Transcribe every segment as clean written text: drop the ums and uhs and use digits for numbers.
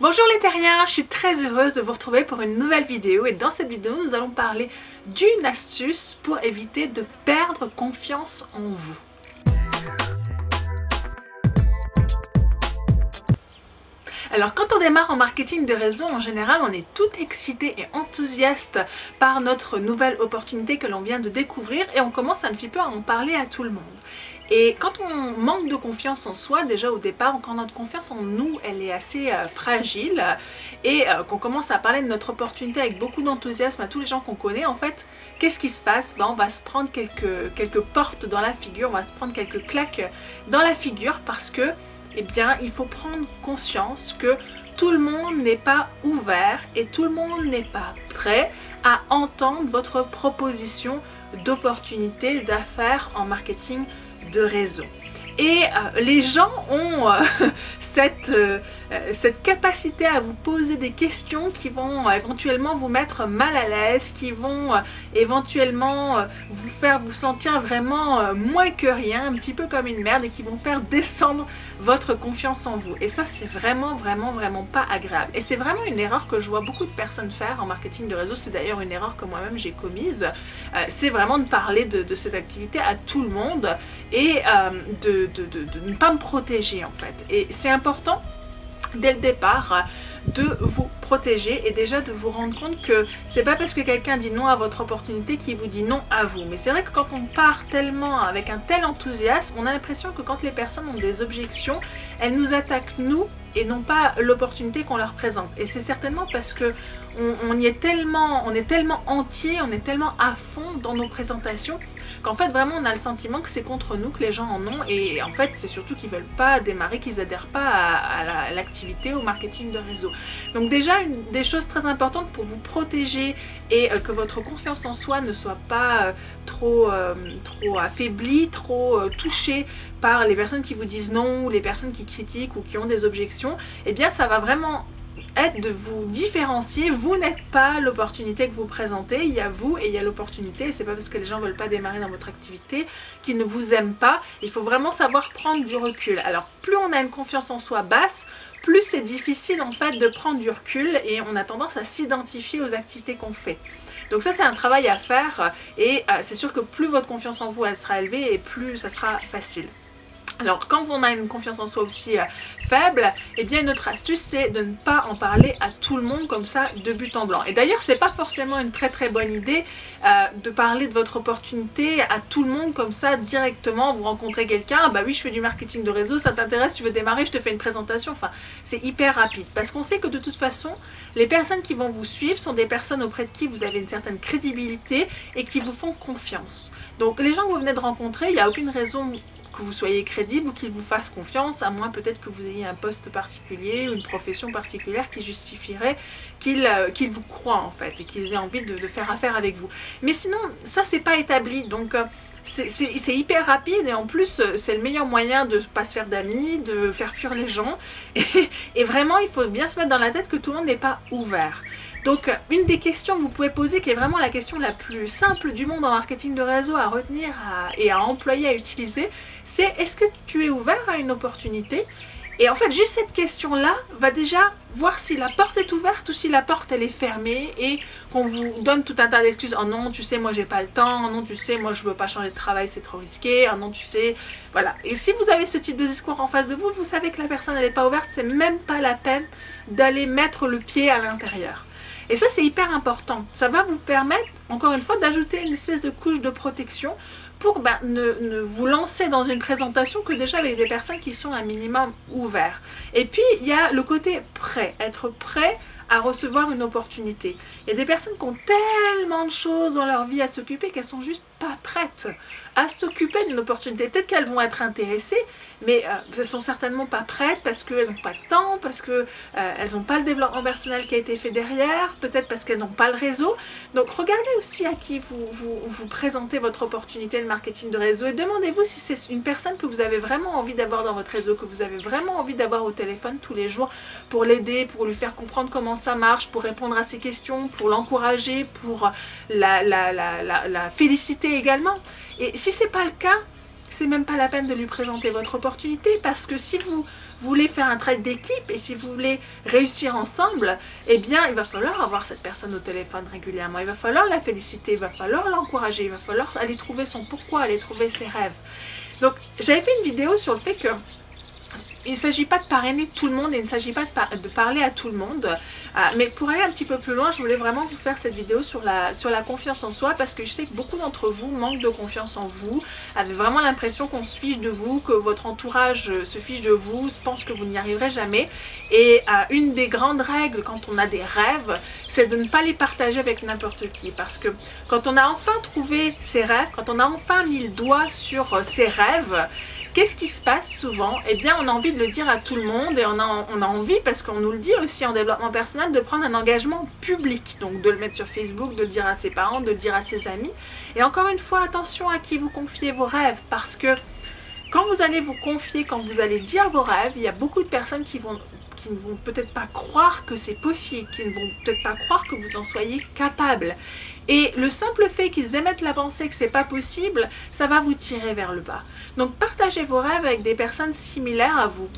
Bonjour les terriens, je suis très heureuse de vous retrouver pour une nouvelle vidéo et dans cette vidéo nous allons parler d'une astuce pour éviter de perdre confiance en vous. Alors quand on démarre en marketing de réseau, en général on est tout excité et enthousiaste par notre nouvelle opportunité que l'on vient de découvrir et on commence un petit peu à en parler à tout le monde. Et quand on manque de confiance en soi, déjà au départ, quand notre confiance en nous, elle est assez fragile et qu'on commence à parler de notre opportunité avec beaucoup d'enthousiasme à tous les gens qu'on connaît, en fait, qu'est-ce qui se passe? On va se prendre quelques portes dans la figure, on va se prendre quelques claques dans la figure parce que, eh bien, il faut prendre conscience que tout le monde n'est pas ouvert et tout le monde n'est pas prêt à entendre votre proposition d'opportunité d'affaires en marketing de réseau. Et les gens ont cette capacité à vous poser des questions qui vont éventuellement vous mettre mal à l'aise, qui vont éventuellement vous faire vous sentir vraiment moins que rien, un petit peu comme une merde et qui vont faire descendre votre confiance en vous. Et ça c'est vraiment pas agréable. Et c'est vraiment une erreur que je vois beaucoup de personnes faire en marketing de réseau. C'est d'ailleurs une erreur que moi-même j'ai commise. C'est vraiment de parler de cette activité à tout le monde et de ne pas me protéger en fait. Et c'est important dès le départ de vous protéger et déjà de vous rendre compte que c'est pas parce que quelqu'un dit non à votre opportunité qu'il vous dit non à vous. Mais c'est vrai que quand on part tellement avec un tel enthousiasme, on a l'impression que quand les personnes ont des objections, elles nous attaquent nous et non pas l'opportunité qu'on leur présente. Et c'est certainement parce que on est tellement entier, on est tellement à fond dans nos présentations qu'en fait vraiment on a le sentiment que c'est contre nous que les gens en ont et en fait c'est surtout qu'ils veulent pas démarrer, qu'ils adhèrent pas à l'activité, au marketing de réseau. Donc déjà une des choses très importantes pour vous protéger et que votre confiance en soi ne soit pas trop affaiblie, trop touchée par les personnes qui vous disent non ou les personnes qui critiquent ou qui ont des objections, eh bien ça va vraiment être de vous différencier. Vous n'êtes pas l'opportunité que vous présentez, il y a vous et il y a l'opportunité. C'est pas parce que les gens ne veulent pas démarrer dans votre activité qu'ils ne vous aiment pas. Il faut vraiment savoir prendre du recul. Alors plus on a une confiance en soi basse, plus c'est difficile en fait de prendre du recul et on a tendance à s'identifier aux activités qu'on fait. Donc ça c'est un travail à faire et c'est sûr que plus votre confiance en vous elle sera élevée et plus ça sera facile. Alors quand on a une confiance en soi aussi faible, eh bien une autre astuce c'est de ne pas en parler à tout le monde comme ça de but en blanc. Et d'ailleurs c'est pas forcément une très bonne idée de parler de votre opportunité à tout le monde comme ça directement. Vous rencontrez quelqu'un, bah oui je fais du marketing de réseau, ça t'intéresse, tu veux démarrer, je te fais une présentation. Enfin c'est hyper rapide parce qu'on sait que de toute façon les personnes qui vont vous suivre sont des personnes auprès de qui vous avez une certaine crédibilité et qui vous font confiance. Donc les gens que vous venez de rencontrer, il n'y a aucune raison que vous soyez crédible ou qu'ils vous fassent confiance, à moins peut-être que vous ayez un poste particulier ou une profession particulière qui justifierait qu'ils vous croient en fait et qu'ils aient envie de faire affaire avec vous. Mais sinon, ça c'est pas établi, donc c'est hyper rapide et en plus c'est le meilleur moyen de ne pas se faire d'amis, de faire fuir les gens et vraiment il faut bien se mettre dans la tête que tout le monde n'est pas ouvert. Donc une des questions que vous pouvez poser qui est vraiment la question la plus simple du monde en marketing de réseau à retenir et à employer, à utiliser, c'est est-ce que tu es ouvert à une opportunité? Et en fait, juste cette question-là va déjà voir si la porte est ouverte ou si la porte elle est fermée et qu'on vous donne tout un tas d'excuses. Oh non, tu sais, moi j'ai pas le temps. Oh non, tu sais, moi je veux pas changer de travail, c'est trop risqué. Oh non, tu sais, voilà. Et si vous avez ce type de discours en face de vous, vous savez que la personne elle est pas ouverte, c'est même pas la peine d'aller mettre le pied à l'intérieur. Et ça c'est hyper important. Ça va vous permettre, encore une fois, d'ajouter une espèce de couche de protection pour ne vous lancer dans une présentation que déjà avec des personnes qui sont un minimum ouverts. Et puis il y a le côté prêt, être prêt à recevoir une opportunité. Il y a des personnes qui ont tellement de choses dans leur vie à s'occuper qu'elles sont juste pas prêtes à s'occuper d'une opportunité. Peut-être qu'elles vont être intéressées, mais elles sont certainement pas prêtes parce qu'elles n'ont pas de temps, parce qu'elles n'ont pas le développement personnel qui a été fait derrière, peut-être parce qu'elles n'ont pas le réseau. Donc regardez aussi à qui vous présentez votre opportunité de marketing de réseau et demandez-vous si c'est une personne que vous avez vraiment envie d'avoir dans votre réseau, que vous avez vraiment envie d'avoir au téléphone tous les jours pour l'aider, pour lui faire comprendre comment ça marche, pour répondre à ses questions, pour l'encourager, pour la féliciter également. Et si c'est pas le cas, c'est même pas la peine de lui présenter votre opportunité, parce que si vous voulez faire un travail d'équipe et si vous voulez réussir ensemble, eh bien il va falloir avoir cette personne au téléphone régulièrement, il va falloir la féliciter, il va falloir l'encourager, il va falloir aller trouver son pourquoi, aller trouver ses rêves. Donc j'avais fait une vidéo sur le fait que il ne s'agit pas de parrainer tout le monde et il ne s'agit pas de parler à tout le monde. Mais pour aller un petit peu plus loin, je voulais vraiment vous faire cette vidéo sur la confiance en soi, parce que je sais que beaucoup d'entre vous manquent de confiance en vous, avez vraiment l'impression qu'on se fiche de vous, que votre entourage se fiche de vous, pense que vous n'y arriverez jamais. Et une des grandes règles quand on a des rêves, c'est de ne pas les partager avec n'importe qui. Parce que quand on a enfin trouvé ses rêves, quand on a enfin mis le doigt sur ses rêves, qu'est-ce qui se passe souvent? Eh bien, on a envie de le dire à tout le monde et on a envie, parce qu'on nous le dit aussi en développement personnel, de prendre un engagement public. Donc, de le mettre sur Facebook, de le dire à ses parents, de le dire à ses amis. Et encore une fois, attention à qui vous confiez vos rêves, parce que quand vous allez vous confier, quand vous allez dire vos rêves, il y a beaucoup de personnes qui ne vont peut-être pas croire que c'est possible, qui ne vont peut-être pas croire que vous en soyez capable. Et le simple fait qu'ils émettent la pensée que c'est pas possible, ça va vous tirer vers le bas. Donc partagez vos rêves avec des personnes similaires à vous,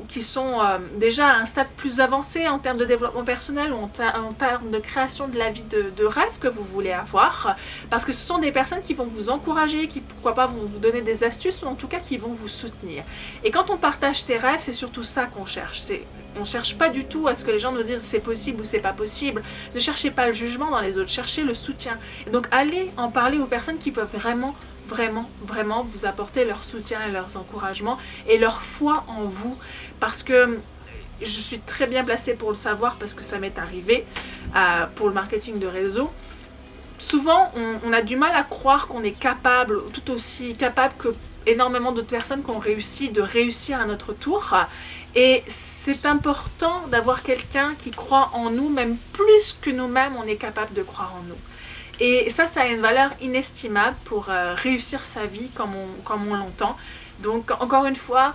qui sont déjà à un stade plus avancé en termes de développement personnel ou en termes de création de la vie de rêve que vous voulez avoir. Parce que ce sont des personnes qui vont vous encourager, qui pourquoi pas vont vous donner des astuces, ou en tout cas qui vont vous soutenir. Et quand on partage ses rêves, c'est surtout ça qu'on cherche. On ne cherche pas du tout à ce que les gens nous disent c'est possible ou c'est pas possible. Ne cherchez pas le jugement dans les autres, cherchez le soutien. Et donc allez en parler aux personnes qui peuvent vraiment vous apporter leur soutien et leurs encouragements et leur foi en vous. Parce que je suis très bien placée pour le savoir, parce que ça m'est arrivé pour le marketing de réseau. Souvent on a du mal à croire qu'on est capable, tout aussi capable que énormément d'autres personnes qui ont réussi, de réussir à notre tour. Et c'est important d'avoir quelqu'un qui croit en nous, même plus que nous-mêmes on est capable de croire en nous. Et ça a une valeur inestimable pour réussir sa vie comme on l'entend. Donc encore une fois,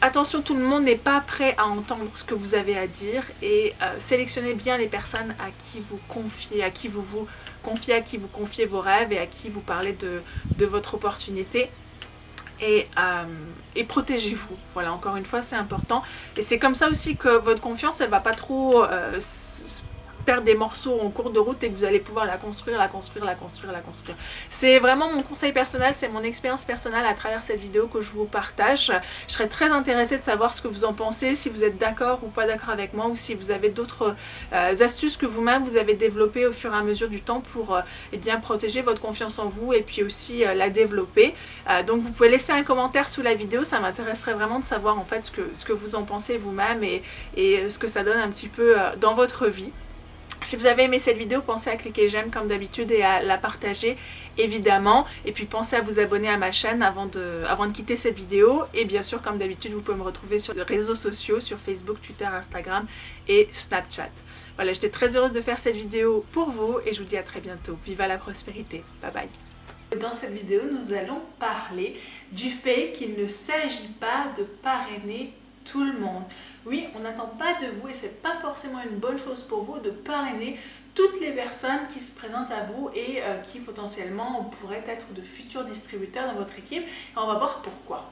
attention, tout le monde n'est pas prêt à entendre ce que vous avez à dire, et sélectionnez bien les personnes à qui vous confiez, à qui vous confiez vos rêves et à qui vous parlez de votre opportunité. Et protégez-vous. Voilà, encore une fois, c'est important. Et c'est comme ça aussi que votre confiance, elle va pas trop perdre des morceaux en cours de route, et que vous allez pouvoir la construire. C'est vraiment mon conseil personnel, c'est mon expérience personnelle à travers cette vidéo que je vous partage. Je serais très intéressée de savoir ce que vous en pensez, si vous êtes d'accord ou pas d'accord avec moi, ou si vous avez d'autres astuces que vous-même vous avez développées au fur et à mesure du temps pour eh bien protéger votre confiance en vous et puis aussi la développer. Donc vous pouvez laisser un commentaire sous la vidéo, ça m'intéresserait vraiment de savoir en fait ce que vous en pensez vous-même et ce que ça donne un petit peu dans votre vie. Si vous avez aimé cette vidéo, pensez à cliquer j'aime comme d'habitude et à la partager évidemment. Et puis pensez à vous abonner à ma chaîne avant de quitter cette vidéo. Et bien sûr, comme d'habitude, vous pouvez me retrouver sur les réseaux sociaux, sur Facebook, Twitter, Instagram et Snapchat. Voilà, j'étais très heureuse de faire cette vidéo pour vous et je vous dis à très bientôt. Viva la prospérité. Bye bye. Dans cette vidéo, nous allons parler du fait qu'il ne s'agit pas de parrainer tout le monde. Oui, on n'attend pas de vous, et c'est pas forcément une bonne chose pour vous, de parrainer toutes les personnes qui se présentent à vous et qui potentiellement pourraient être de futurs distributeurs dans votre équipe. Et on va voir pourquoi.